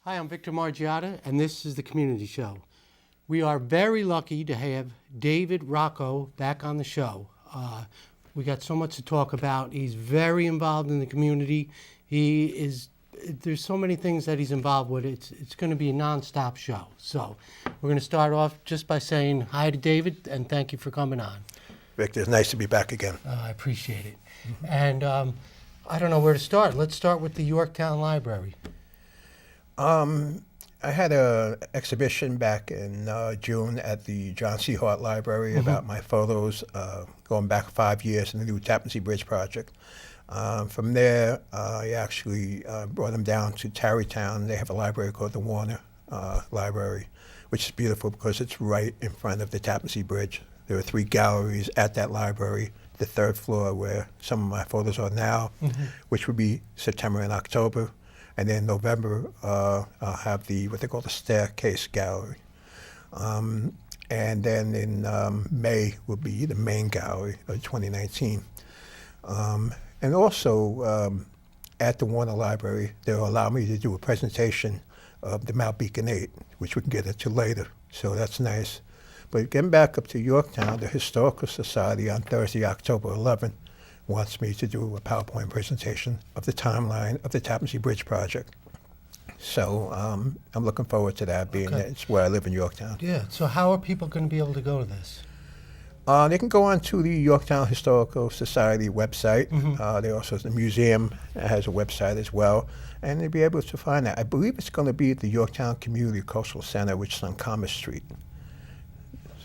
Hi, I'm Victor Margiotta, and this is the Community Show. We are very lucky to have David Rocco back on the show. We got so much to talk about. He's very involved in the community. There's so many things that he's involved with. It's going to be a nonstop show. So we're going to start off just by saying hi to David, and thank you for coming on. Victor, it's nice to be back again. I appreciate it. And I don't know where to start. Let's start with the Yorktown Library. I had an exhibition back in June at the John C. Hart Library about my photos going back 5 years in the new Tappan Zee Bridge project. From there, I actually brought them down to Tarrytown. They have a library called the Warner Library, which is beautiful because it's right in front of the Tappan Zee Bridge. There are 3 galleries at that library. The 3rd floor where some of my photos are now, which would be September and October. And then November, I'll have what they call the Staircase Gallery. And then in May will be the main gallery of 2019. And also at the Warner Library, they'll allow me to do a presentation of the Mount Beacon 8, which we can get into later. So that's nice. But getting back up to Yorktown, the Historical Society on Thursday, October 11th, wants me to do a PowerPoint presentation of the timeline of the Tappan Zee Bridge project. So I'm looking forward to that, being that it's where I live in Yorktown. Yeah, so how are people going to be able to go to this? They can go on to the Yorktown Historical Society website. The museum has a website as well, and they'll be able to find that. I believe it's going to be at the Yorktown Community Cultural Center, which is on Commerce Street.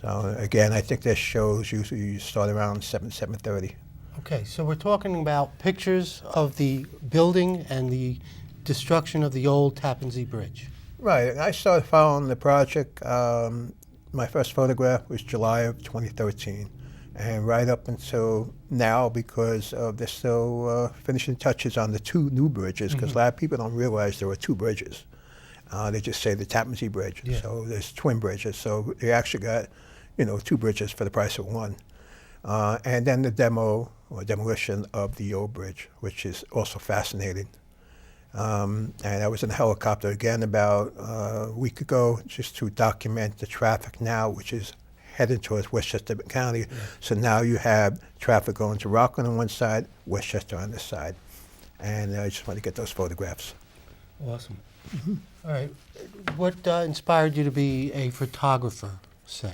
So again, I think their shows usually start around 7:30. Okay, so we're talking about pictures of the building and the destruction of the old Tappan Zee Bridge. Right. I started following the project. My first photograph was July of 2013. And right up until now, because they're still finishing touches on the 2 new bridges, because a lot of people don't realize there were 2 bridges. They just say the Tappan Zee Bridge. Yeah. So there's twin bridges. So they actually got, 2 bridges for the price of 1. And then the demolition of the old bridge, which is also fascinating. And I was in a helicopter again about a week ago just to document the traffic now, which is headed towards Westchester County. Yeah. So now you have traffic going to Rockland on one side, Westchester on this side. And I just want to get those photographs. Awesome. All right. What inspired you to be a photographer, say?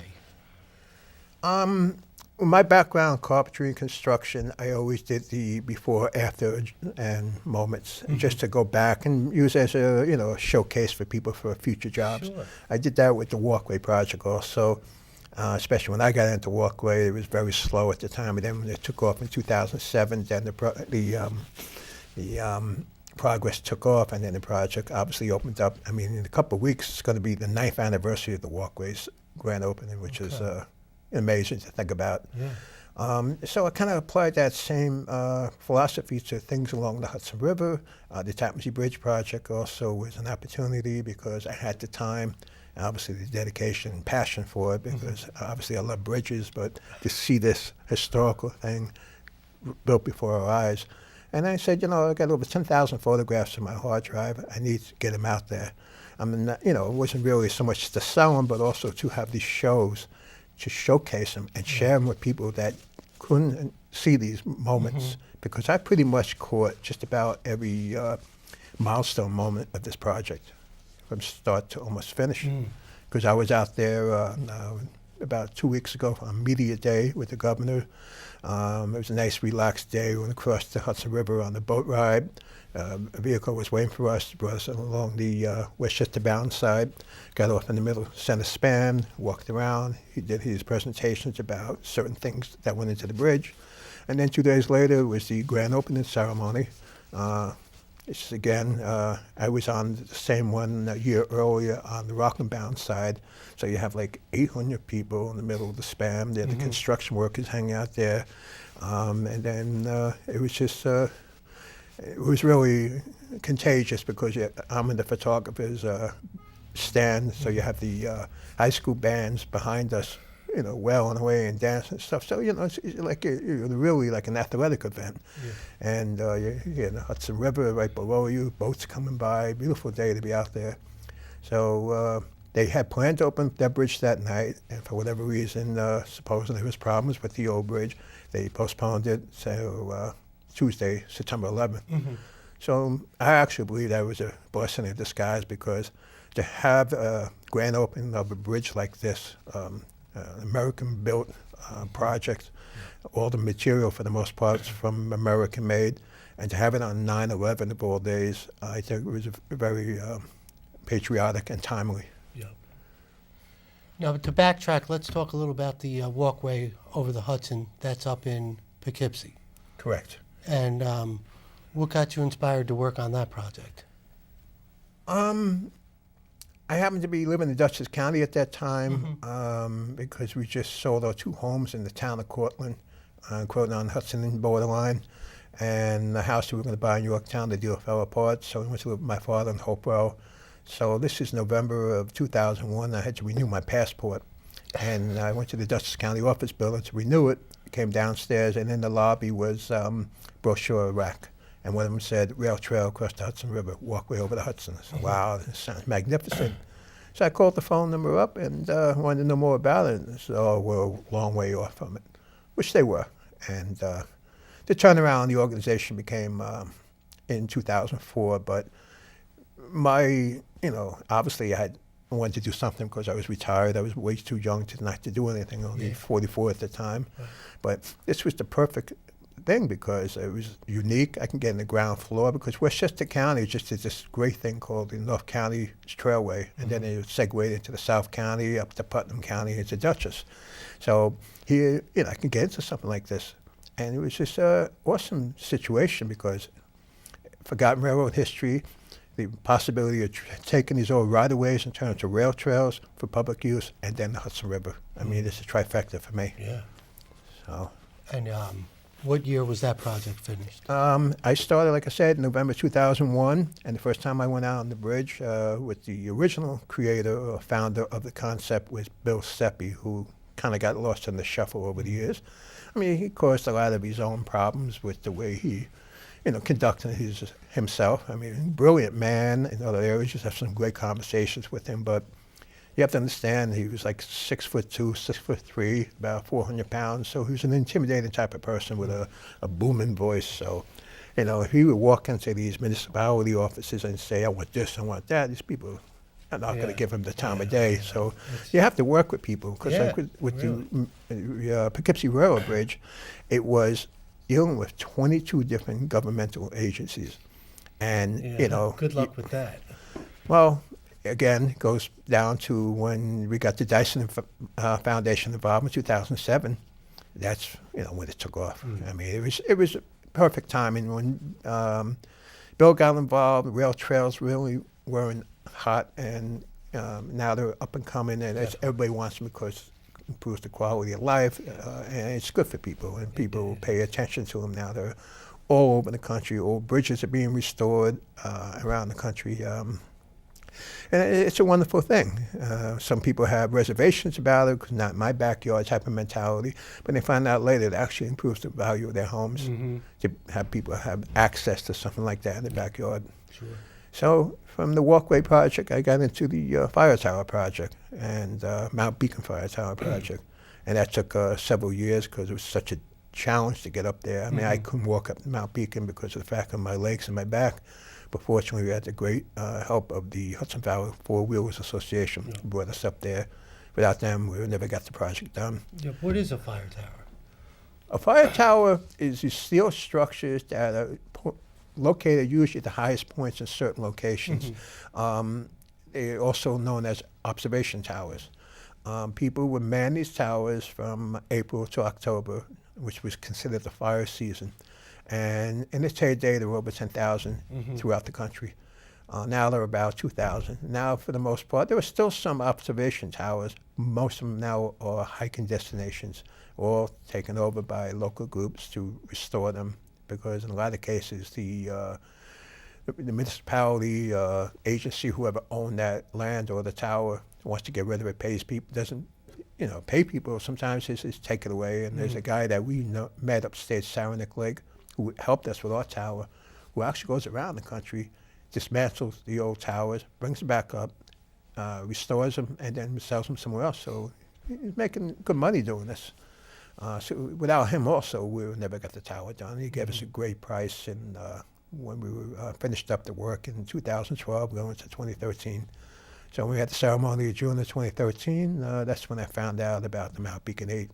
My background, carpentry and construction, I always did the before, after, and moments, just to go back and use as a showcase for people for future jobs. Sure. I did that with the Walkway project also, especially when I got into Walkway. It was very slow at the time, and then when it took off in 2007, then the progress took off, and then the project obviously opened up. I mean, in a couple of weeks, it's going to be the 9th anniversary of the Walkway's grand opening, which is amazing to think about. Yeah. So I kind of applied that same philosophy to things along the Hudson River. The Tappan Zee Bridge project also was an opportunity because I had the time, obviously the dedication and passion for it, because obviously I love bridges, but to see this historical thing built before our eyes. And I said, I got over 10,000 photographs on my hard drive. I need to get them out there. I mean, it wasn't really so much to sell them, but also to have these shows to showcase them and share them with people that couldn't see these moments, because I pretty much caught just about every milestone moment of this project from start to almost finish. Because I was out there about 2 weeks ago on Media Day with the governor. It was a nice, relaxed day. We went across the Hudson River on the boat ride. A vehicle was waiting for us, brought us along the Westchester bound side, got off in the middle center span, walked around. He did his presentations about certain things that went into the bridge. And then 2 days later was the grand opening ceremony. It's again, I was on the same one a year earlier on the Rockland bound side. So you have like 800 people in the middle of the span. The construction workers hanging out there. And then it was just, it was really contagious because I'm in the photographer's stand, so you have the high school bands behind us, wailing away and dancing and stuff. So, it's like really like an athletic event. Yeah. And you're in the Hudson River right below you, boats coming by, beautiful day to be out there. So they had planned to open that bridge that night, and for whatever reason, supposedly there was problems with the old bridge. They postponed it to Tuesday, September 11th. So I actually believe that was a blessing in disguise, because to have a grand opening of a bridge like this, American-built project, all the material for the most part is from American-made, and to have it on 9/11 of all days, I think it was very patriotic and timely. Yeah. Now, to backtrack, let's talk a little about the walkway over the Hudson that's up in Poughkeepsie. Correct. And what got you inspired to work on that project? I happened to be living in Dutchess County at that time, because we just sold our 2 homes in the town of Cortland, on Hudson and borderline. And the house we were going to buy in Yorktown, the deal fell apart, so we went to live with my father in Hopewell. So this is November of 2001. I had to renew my passport. And I went to the Dutchess County office building to renew it. Came downstairs, and in the lobby was brochure rack. And one of them said, rail trail across the Hudson River, walkway over the Hudson. I said, wow, this sounds magnificent. So I called the phone number up and wanted to know more about it. And said, oh, we're a long way off from it, which they were. And the turnaround in the organization became in 2004. But obviously I wanted to do something because I was retired. I was way too young to not to do anything, only 44 at the time. Right. But this was the perfect thing because it was unique. I can get in the ground floor because Westchester County just did this great thing called the North County Trailway, and then it segued into the South County, up to Putnam County, into Dutchess. So here, I can get into something like this. And it was just an awesome situation because forgotten railroad history, the possibility of taking these old right-of-ways and turning them to rail trails for public use, and then the Hudson River. I mean, it's a trifecta for me. Yeah. So. And what year was that project finished? I started, like I said, in November 2001, and the first time I went out on the bridge with the original creator or founder of the concept was Bill Seppi, who kind of got lost in the shuffle over the years. I mean, he caused a lot of his own problems with the way he, conducted himself. I mean, brilliant man in other areas. Just have some great conversations with him, but you have to understand he was like 6'2", 6'3", about 400 pounds. So he was an intimidating type of person with a booming voice. So, if he would walk into these municipality offices and say, I want this, I want that, these people are not going to give him the time of day. So you have to work with people. Because like with the Poughkeepsie Railroad Bridge, it was dealing with 22 different governmental agencies. And, good luck with that. Well, again, it goes down to when we got the Dyson Foundation involved in 2007. That's when it took off. I mean, it was perfect timing when Bill got involved. Rail trails really weren't hot, and now they're up and coming, and everybody wants them because it improves the quality of life, and it's good for people, and people pay attention to them now. They're all over the country. Old bridges are being restored around the country. And it's a wonderful thing. Some people have reservations about it because not my backyard type of mentality, but they find out later it actually improves the value of their homes to have people have access to something like that in the backyard. Sure. So from the walkway project, I got into the fire tower project and Mount Beacon Fire Tower project. And that took several years because it was such a challenge to get up there. I mean, I couldn't walk up Mount Beacon because of the fact of my legs and my back. But fortunately, we had the great help of the Hudson Valley Four Wheelers Association who brought us up there. Without them, we would never got the project done. Yeah, what is a fire tower? A fire tower is these steel structures that are located usually at the highest points in certain locations. They're also known as observation towers. People would man these towers from April to October, which was considered the fire season. And in its heyday, there were over 10,000 throughout the country. Now there are about 2,000. Now, for the most part, there are still some observation towers. Most of them now are hiking destinations, all taken over by local groups to restore them, because in a lot of cases, the municipality, agency, whoever owned that land or the tower wants to get rid of it, pays people, doesn't pay people. Sometimes it's take it away. And there's a guy that we met upstate Saranac Lake who helped us with our tower, who actually goes around the country, dismantles the old towers, brings them back up, restores them, and then sells them somewhere else. So he's making good money doing this. So without him also, we would never got the tower done. He gave us a great price, and when we were, finished up the work in 2012, going into 2013. So when we had the ceremony of June of 2013, that's when I found out about the Mount Beacon 8.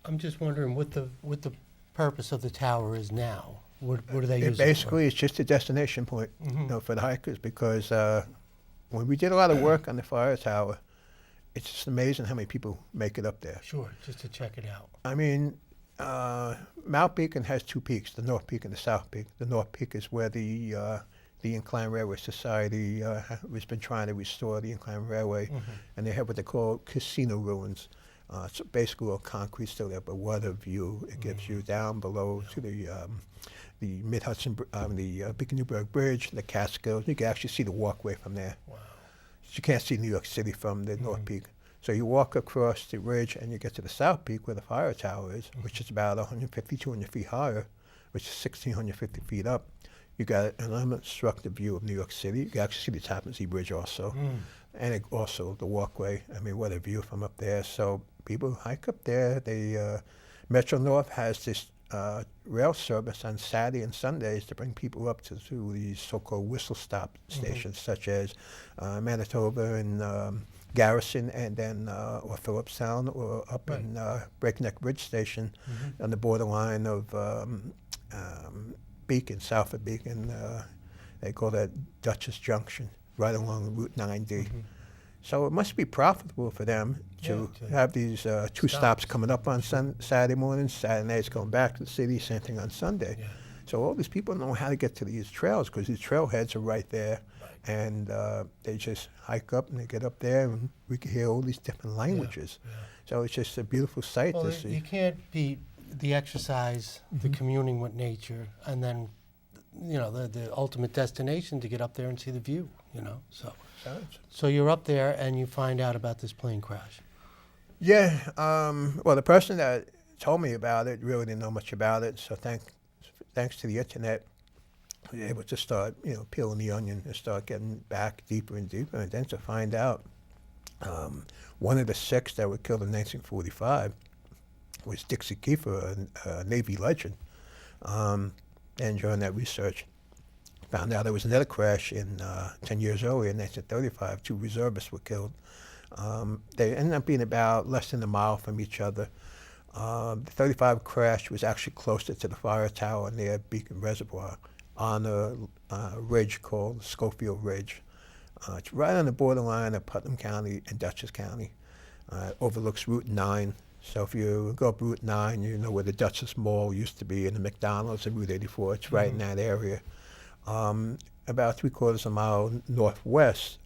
I'm just wondering what the purpose of the tower is now. What do they use Basically, it's just a destination point, for the hikers, because when we did a lot of work on the fire tower, it's just amazing how many people make it up there. Sure, just to check it out. I mean, Mount Beacon has two peaks, the North Peak and the South Peak. The North Peak is where the Incline Railway Society has been trying to restore the Incline Railway, and they have what they call casino ruins. It's basically all concrete still there, but what a view it gives you down below to the Mid-Hudson, the Beacon-Newburgh Bridge, the Catskills. You can actually see the walkway from there. Wow. You can't see New York City from the North Peak. So you walk across the ridge and you get to the South Peak where the fire tower is, which is about 150, 200 feet higher, which is 1,650 feet up. You got an unobstructed view of New York City. You can actually see the Tappan Zee Bridge also. And also the walkway. I mean, what a view from up there. So people hike up there. Metro North has this rail service on Saturday and Sundays to bring people up to these so-called whistle stop stations, such as Manitoba and Garrison, and then or Phillipstown, or up in Breakneck Bridge Station on the borderline of Beacon, south of Beacon. They call that Dutchess Junction, right along Route 9D. So it must be profitable for them to have these two stops coming up on Saturday mornings, Saturday nights going back to the city, same thing on Sunday. So all these people know how to get to these trails because these trailheads are right there. And they just hike up and they get up there, and we can hear all these different languages. So it's just a beautiful sight to see. You can't beat the exercise, the communing with nature, and then, the ultimate destination to get up there and see the view, So you're up there and you find out about this plane crash. Yeah, well, the person that told me about it really didn't know much about it, so thanks to the internet, I was able to start, peeling the onion and start getting back deeper and deeper, and then to find out one of the 6 that were killed in 1945 was Dixie Kiefer, a Navy legend. And during that research, found out there was another crash in 10 years earlier, in 1935. 2 reservists were killed. They ended up being about less than a mile from each other. The 35 crash was actually closer to the fire tower near Beacon Reservoir on a ridge called Schofield Ridge. It's right on the borderline of Putnam County and Dutchess County. It overlooks Route 9. So if you go up Route 9, you know where the Dutchess Mall used to be and the McDonald's and Route 84. It's right in that area. About 3/4 of a mile northwest,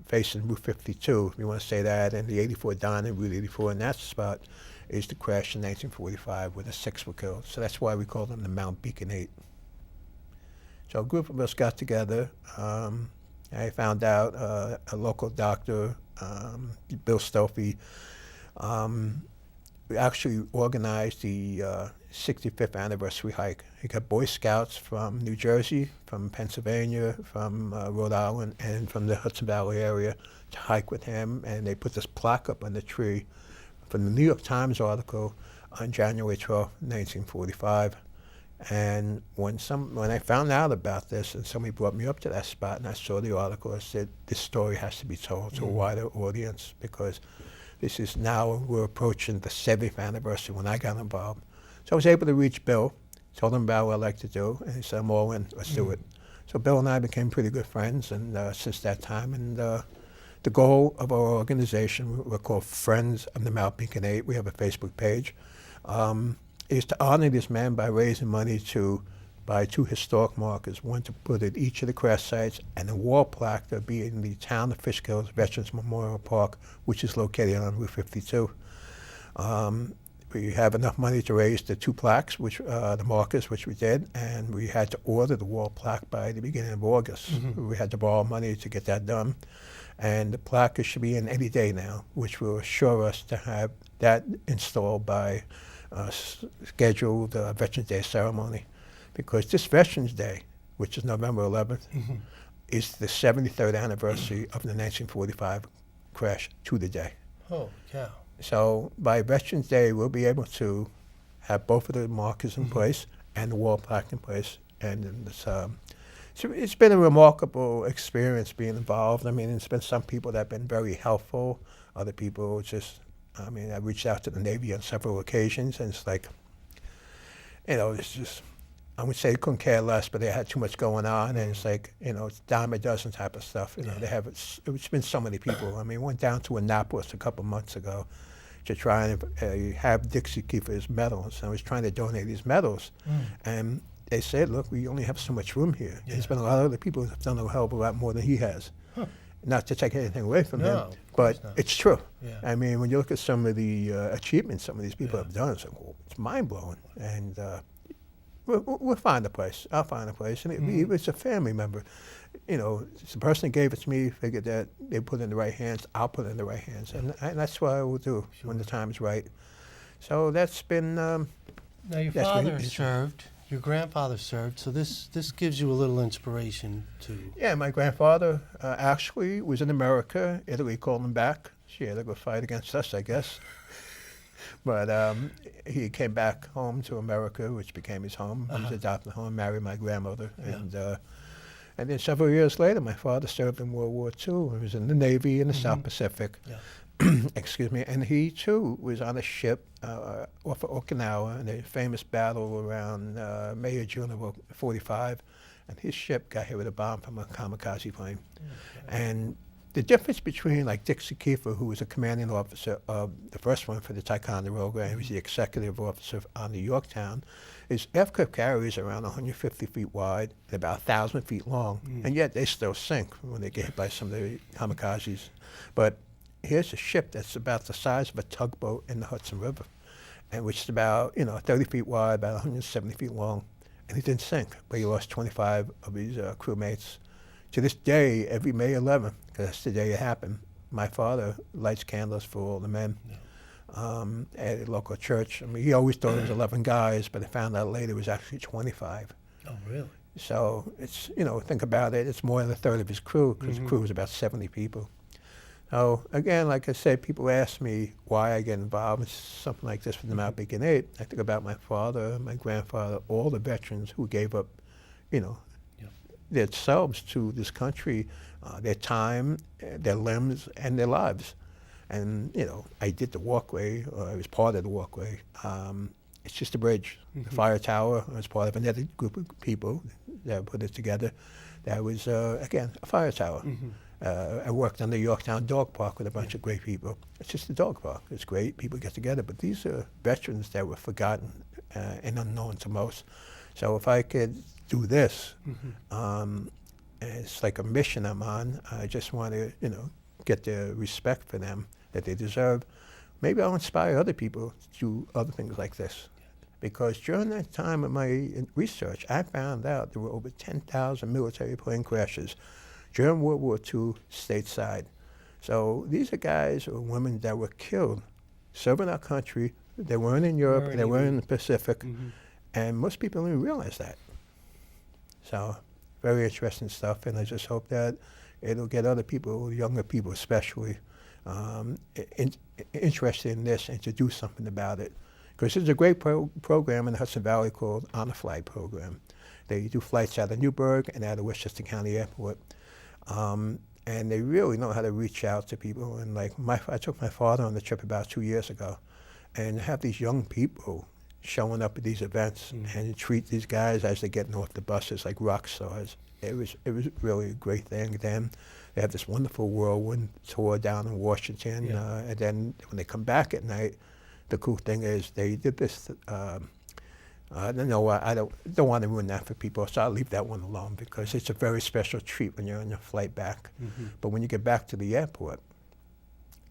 facing Route 52, if you want to say that, and the 84 down in Route 84 in that spot is the crash in 1945 where the 6 were killed. So that's why we call them the Mount Beacon 8. So a group of us got together. I found out a local doctor, Bill Stoffe, we actually organized the 65th anniversary hike. He got Boy Scouts from New Jersey, from Pennsylvania, from Rhode Island, and from the Hudson Valley area to hike with him. And they put this plaque up on the tree from the New York Times article on January 12, 1945. And when I found out about this and somebody brought me up to that spot and I saw the article, I said, this story has to be told to a wider audience, because this is now, we're approaching the 70th anniversary when I got involved. So I was able to reach Bill, told him about what I'd like to do, and he said, I'm all in, let's do it. So Bill and I became pretty good friends, and since that time, and the goal of our organization, we're called Friends of the Mount Beacon 8, we have a Facebook page, is to honor this man by raising money to buy 2 historic markers, one to put at each of the crash sites, and a wall plaque that will be in the town of Fishkills Veterans Memorial Park, which is located on Route 52. We have enough money to raise the 2 plaques, which the markers, which we did, and we had to order the wall plaque by the beginning of August. We had to borrow money to get that done, and the plaque should be in any day now, which will assure us to have that installed by scheduled Veterans Day ceremony. Because this Veterans Day, which is November 11th, is the 73rd anniversary of the 1945 crash to the day. Oh, cow. So by Veterans Day, we'll be able to have both of the markers in place and the wall plaque in place. And it's been a remarkable experience being involved. I mean, there's been some people that have been very helpful. Other people just, I mean, I reached out to the Navy on several occasions, and it's like, it's just, I would say they couldn't care less, but they had too much going on, and it's like, it's dime a dozen type of stuff. They have, it's been so many people. I mean, went down to Annapolis a couple months ago to try and have Dixie keep his medals. I was trying to donate these medals, and they said, look, we only have so much room here. There's been a lot of other people who have done a hell of a lot more than he has. Not to take anything away from him, but it's true. Yeah. I mean, when you look at some of the achievements some of these people have done, it's like, it's mind-blowing. And we'll find a place. I'll find a place. And it's a family member. It's the person that gave it to me, figured that they put it in the right hands, I'll put it in the right hands. And that's what I will do when the time is right. So that's been... now, your father served. Your grandfather served, so this gives you a little inspiration to... Yeah, my grandfather actually was in America. Italy called him back. She had to go fight against us, I guess. But he came back home to America, which became his home. He was adopted home, married my grandmother. And then several years later, my father served in World War II. He was in the Navy in the South Pacific. Yeah. Excuse me, and he too was on a ship off of Okinawa in a famous battle around May or June of '45, and his ship got hit with a bomb from a kamikaze plane. And the difference between like Dixie Kiefer, who was a commanding officer of the first one for the Ticonderoga, and he was the executive officer on the Yorktown, is aircraft carriers around 150 feet wide and about 1,000 feet long, and yet they still sink when they get hit by some of the kamikazes. But here's a ship that's about the size of a tugboat in the Hudson River, and which is about 30 feet wide, about 170 feet long, and he didn't sink, but he lost 25 of his crewmates. To this day, every May 11th, because that's the day it happened, my father lights candles for all the men at a local church. I mean, he always thought it was 11 guys, but I found out later it was actually 25. Oh, really? So it's, think about it, it's more than a third of his crew, because the crew was about 70 people. So again, like I said, people ask me why I get involved in something like this with the Mount Beacon 8. I think about my father, my grandfather, all the veterans who gave up, themselves to this country, their time, their limbs, and their lives. And, I did the walkway, or I was part of the walkway. It's just a bridge. The fire tower, I was part of another group of people that put it together. That was, again, a fire tower. I worked on the Yorktown Dog Park with a bunch of great people. It's just a dog park. It's great. People get together. But these are veterans that were forgotten and unknown to most. So if I could do this, it's like a mission I'm on. I just want to, get the respect for them that they deserve. Maybe I'll inspire other people to do other things like this. Because during that time of my research, I found out there were over 10,000 military plane crashes during World War II stateside. So these are guys or women that were killed serving our country. They weren't in Europe, they weren't in the Pacific, and most people don't even realize that. So very interesting stuff, and I just hope that it'll get other people, younger people especially, interested in this and to do something about it. Because there's a great program in the Hudson Valley called On the Flight program. They do flights out of Newburgh and out of Westchester County Airport. And they really know how to reach out to people. And like I took my father on the trip about 2 years ago, and have these young people showing up at these events and treat these guys as they're getting off the buses like rock stars. It was really a great thing. Then they have this wonderful whirlwind tour down in Washington, and then when they come back at night, the cool thing is they did this. I don't want to ruin that for people, so I'll leave that one alone because it's a very special treat when you're on your flight back. But when you get back to the airport,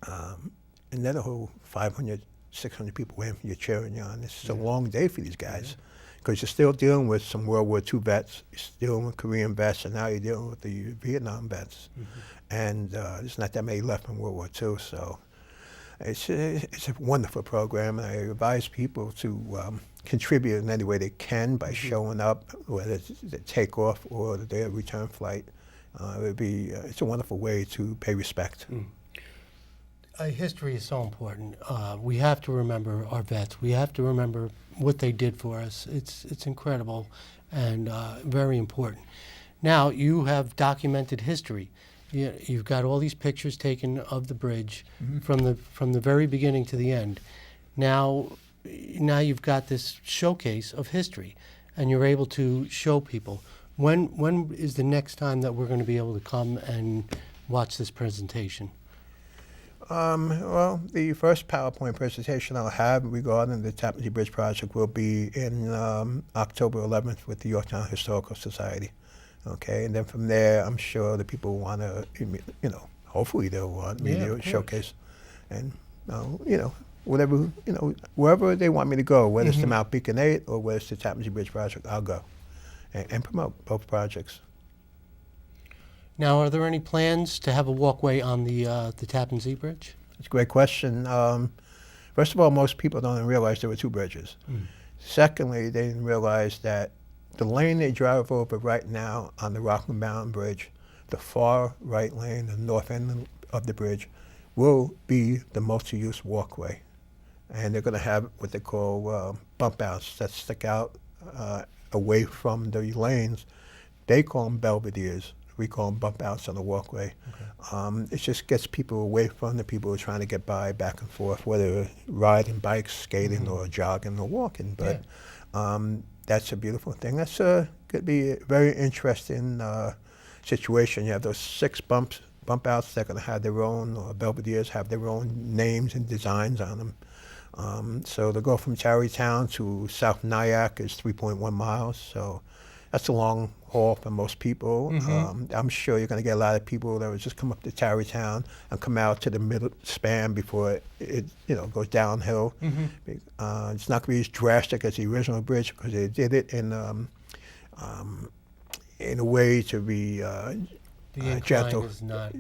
and then a whole 500, 600 people waiting for you, cheering you on. It's a long day for these guys because you're still dealing with some World War II vets, you're still dealing with Korean vets, and now you're dealing with the Vietnam vets. And there's not that many left in World War II, so it's a wonderful program. I advise people to contribute in any way they can by showing up, whether it's the takeoff or their return flight. It's a wonderful way to pay respect. History is so important. We have to remember our vets. We have to remember what they did for us. It's incredible and very important. Now, you have documented history. You've got all these pictures taken of the bridge from the very beginning to the end. Now you've got this showcase of history, and you're able to show people. When is the next time that we're going to be able to come and watch this presentation? Well, the first PowerPoint presentation I'll have regarding the Tappan Zee Bridge project will be in October 11th with the Yorktown Historical Society. Okay, and then from there, I'm sure the people want to, hopefully they'll want me to showcase, and whatever, wherever they want me to go, whether it's the Mount Beacon 8 or whether it's the Tappan Zee Bridge project, I'll go and promote both projects. Now, are there any plans to have a walkway on the Tappan Zee Bridge? It's a great question. First of all, most people don't even realize there were two bridges. Secondly, they didn't realize that the lane they drive over right now on the Rockland Mountain Bridge, the far right lane, the north end of the bridge, will be the multi-use walkway. And they're going to have what they call bump outs that stick out away from the lanes. They call them belvederes. We call them bump outs on the walkway. Okay. It just gets people away from the people who are trying to get by back and forth, whether riding bikes, skating, or jogging or walking. But that's a beautiful thing. That's could be a very interesting situation. You have those 6 bump outs that are going to have their own, or belvederes have their own names and designs on them. So to go from Tarrytown to South Nyack is 3.1 miles. So that's a long haul for most people. I'm sure you're going to get a lot of people that would just come up to Tarrytown and come out to the middle span before it goes downhill. It's not going to be as drastic as the original bridge because they did it in a way to be the gentle. is not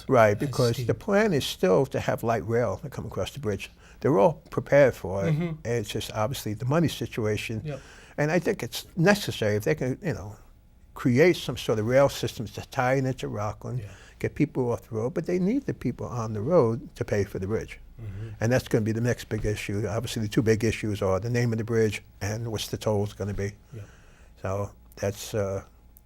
right, because the plan is still to have light rail that come across the bridge. They're all prepared for it. It's just obviously the money situation. And I think it's necessary if they can, create some sort of rail systems to tie it into Rockland, get people off the road, but they need the people on the road to pay for the bridge. And that's going to be the next big issue. Obviously, the two big issues are the name of the bridge and what's the tolls going to be. So that's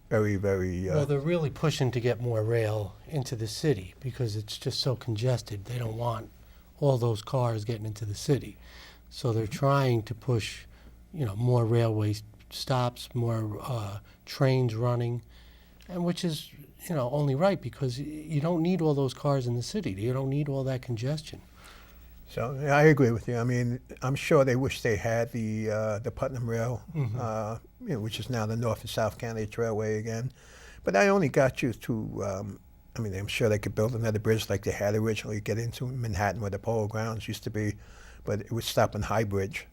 very, very... well, they're really pushing to get more rail into the city because it's just so congested. They don't want all those cars getting into the city. So they're trying to push more railway stops, more trains running, and which is, only right because you don't need all those cars in the city. You don't need all that congestion. So I agree with you. I mean, I'm sure they wish they had the Putnam Rail, which is now the North and South County Trailway again. But I only got you to, I'm sure they could build another bridge like they had originally, get into Manhattan where the Polo Grounds used to be, but it would stop in High Bridge.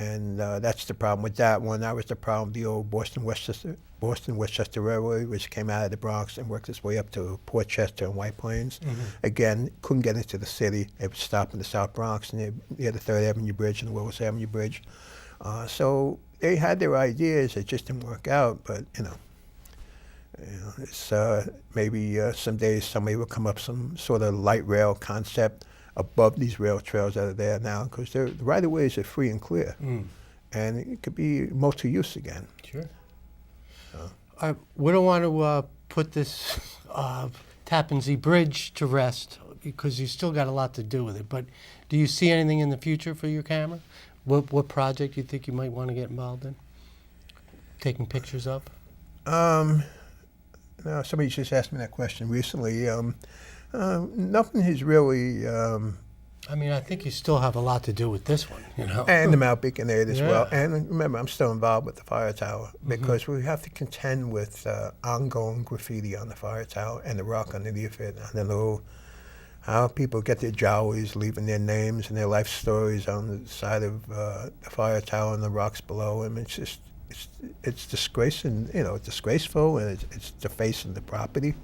And that's the problem with that one. That was the problem with the old Boston-Westchester Railway, which came out of the Bronx and worked its way up to Port Chester and White Plains. Again, couldn't get into the city. It would stop in the South Bronx near the 3rd Avenue Bridge and the Willis Avenue Bridge. So they had their ideas. It just didn't work out. But, it's maybe some days somebody will come up with some sort of light rail concept above these rail trails that are there now, because the right-of-ways are free and clear, and it could be multi-use again. Sure. We don't want to put this Tappan Zee Bridge to rest because you still got a lot to do with it. But do you see anything in the future for your camera? What project you think you might want to get involved in? Taking pictures of? No, somebody just asked me that question recently. Nothing has really... I think you still have a lot to do with this one, And the Mount Beacon 8 as well. And remember, I'm still involved with the fire tower because we have to contend with ongoing graffiti on the fire tower and the rock underneath it. I don't know how people get their jollies, leaving their names and their life stories on the side of the fire tower and the rocks below. It's just, it's disgracing, it's disgraceful, and it's defacing the property.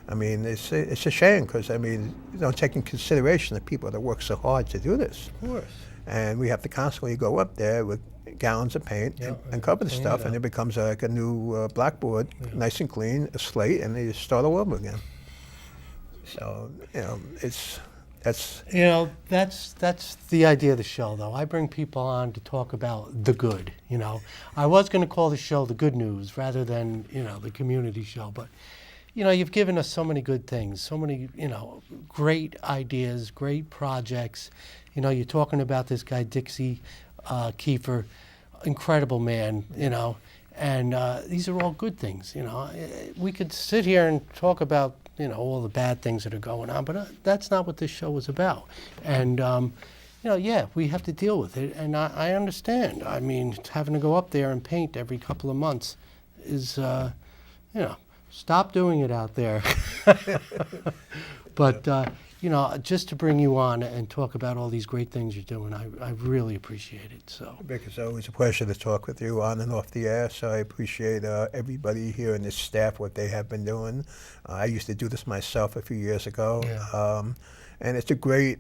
It's a shame because, take in consideration the people that work so hard to do this. Of course. and we have to constantly go up there with gallons of paint and cover the clean it stuff, and up. it becomes like a new blackboard, nice and clean, a slate, and they start all over again. So, you know, that's You know, that's the idea of the show, though. I bring people on to talk about the good, you know. I was going to call the show The Good News rather than, you know, the community show. But, you know, you've given us so many good things, so many, you know, great ideas, great projects. You know, you're talking about this guy, Dixie Kiefer, incredible man, you know. And these are all good things, you know. We could sit here and talk about, you know, all the bad things that are going on, but that's not what this show is about. And, you know, yeah, we have to deal with it, and I understand. I mean, having to go up there and paint every couple of months is, you know, stop doing it out there. But, you know, just to bring you on and talk about all these great things you're doing, I really appreciate it. So, Vic, it's always a pleasure to talk with you on and off the air, so I appreciate everybody here and this staff, what they have been doing. I used to do this myself a few years ago, and it's a great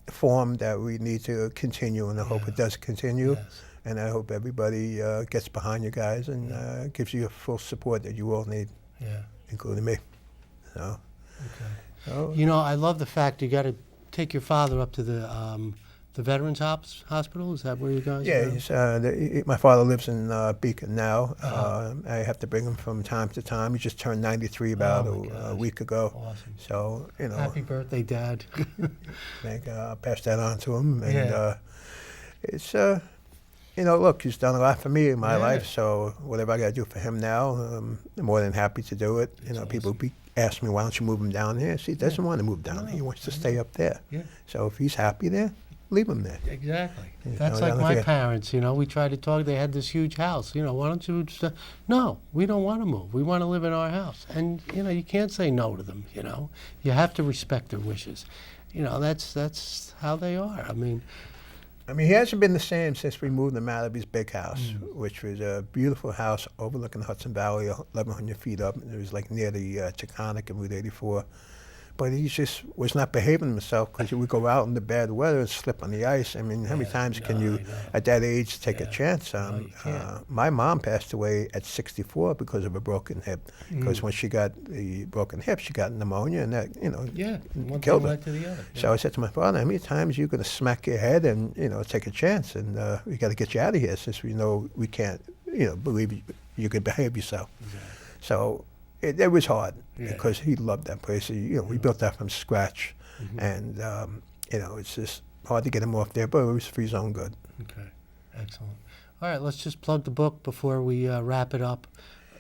form that we need to continue, and I hope it does continue. Yes. And I hope everybody gets behind you guys and gives you full support that you all need, including me. So, Okay. so You know, I love the fact you got to take your father up to the Veterans Hospital. Is that where you guys yeah, are? my father lives in Beacon now. I have to bring him from time to time. He just turned 93 about Oh, my a gosh. week ago. Awesome. So, you know, Happy birthday, Dad. I think I'll pass that on to him. And Yeah. it's, you know, look, he's done a lot for me in my Yeah. life. So whatever I got to do for him now, I'm more than happy to do it. You know, people ask me, why don't you move him down here? See, he doesn't want to move down here. He wants to stay up there. Yeah. So if he's happy there, leave him there. Exactly. You That's know, like I don't my think- parents, you know, we tried to talk, they had this huge house, you know, why don't you just, no, we don't want to move. We want to live in our house. And, you know, you can't say no to them, you know. You have to respect their wishes. You know, that's how they are. I mean, He hasn't been the same since we moved him out of his big house, which was a beautiful house overlooking the Hudson Valley, 1,100 feet up. It was like near the Taconic and Route 84. But he just was not behaving himself because he would go out in the bad weather and slip on the ice. I mean, how many times can you, I know. at that age, take a chance? you can't. My mom passed away at 64 because of a broken hip. Because when she got the broken hip, she got pneumonia, and that, you know, yeah, one killed thing her. led to the other. So I said to my father, how many times are you going to smack your head and, you know, take a chance? And we got to get you out of here since we know we can't, you know, believe you could behave yourself. Exactly. So it was hard Yeah. because he loved that place. You know, we built that from scratch. And, you know, it's just hard to get him off there, but it was for his own good. Okay, excellent. All right, let's just plug the book before we wrap it up.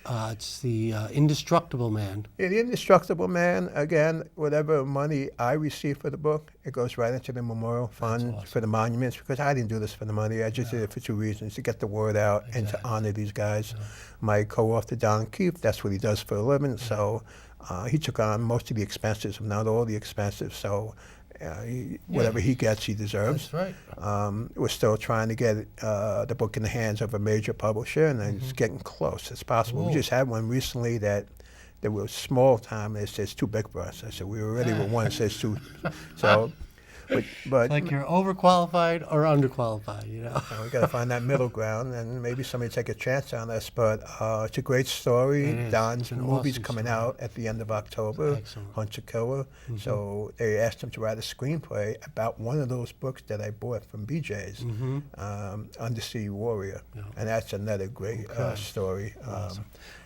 It's The Indestructible Man. Yeah, The Indestructible Man, again, whatever money I receive for the book, it goes right into the memorial fund awesome. for the monuments, because I didn't do this for the money. I just did it for two reasons: to get the word out and to honor these guys. My co-author, Don Keefe, that's what he does for a living, so he took on most of the expenses, if not all the expenses, so whatever he gets, he deserves. That's right. We're still trying to get the book in the hands of a major publisher, and it's getting close. It's possible. Whoa. We just had one recently that was small time, and it says too big for us. I said, we were ready with one, it says too. So, but Like you're overqualified or underqualified, you know? we got to find that middle ground, and maybe somebody take a chance on us. But it's a great story. It is. Don's It's an movie's awesome coming story. out at the end of October. Excellent. Hunter Killer. So they asked him to write a screenplay about one of those books that I bought from BJ's, Undersea Warrior, and that's another great story.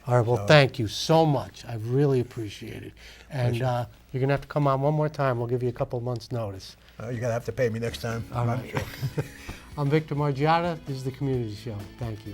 All right, well, thank you so much. I really appreciate it. And you're going to have to come on one more time. We'll give you a couple months' notice. You're gonna have to pay me next time. All right. I'm Victor Margiotta. This is The Community Show. Thank you.